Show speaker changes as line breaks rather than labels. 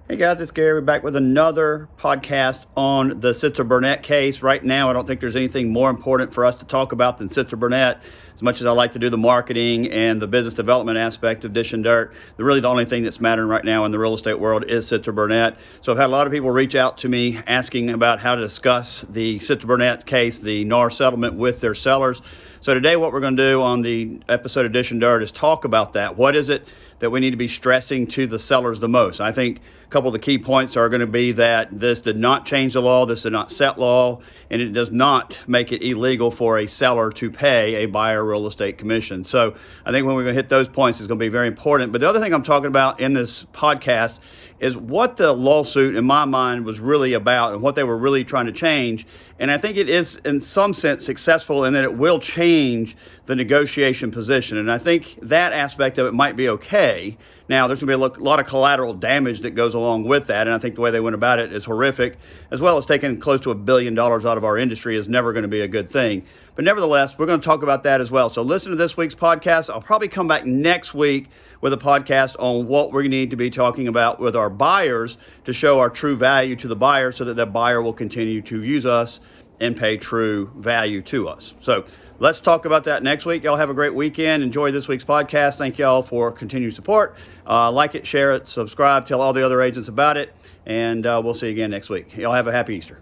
Hey guys, it's Gary. We're back with another podcast on the Sitzer Burnett case. Right now, I don't think there's anything more important for us to talk about than Sitzer Burnett. As much as I like to do the marketing and the business development aspect of Dishin, really the only thing that's mattering right now in the real estate world is Sitzer Burnett. So I've had a lot of people reach out to me asking about how to discuss the Sitzer Burnett case, the NAR settlement with their sellers. So today what we're going to do on the episode of Dishin is talk about that. What is it that we need to be stressing to the sellers the most? I think a couple of the key points are going to be that this did not change the law, this did not set law, and it does not make it illegal for a seller to pay a buyer real estate commission. So I think when we're going to hit those points, it's going to be very important. But the other thing I'm talking about in this podcast is what the lawsuit, in my mind, was really about and what they were really trying to change. And I think it is, in some sense, successful in that it will change the negotiation position. And I think that aspect of it might be okay. Now, there's going to be a lot of collateral damage that goes along with that, and I think the way they went about it is horrific, as well as taking close to $1 billion out of our industry is never going to be a good thing. But nevertheless, we're going to talk about that as well. So listen to this week's podcast. I'll probably come back next week with a podcast on what we need to be talking about with our buyers to show our true value to the buyer so that the buyer will continue to use us and pay true value to us. So let's talk about that next week. Y'all have a great weekend. Enjoy this week's podcast. Thank y'all for continued support. Like it, share it, subscribe, tell all the other agents about it, and we'll see you again next week. Y'all have a happy Easter.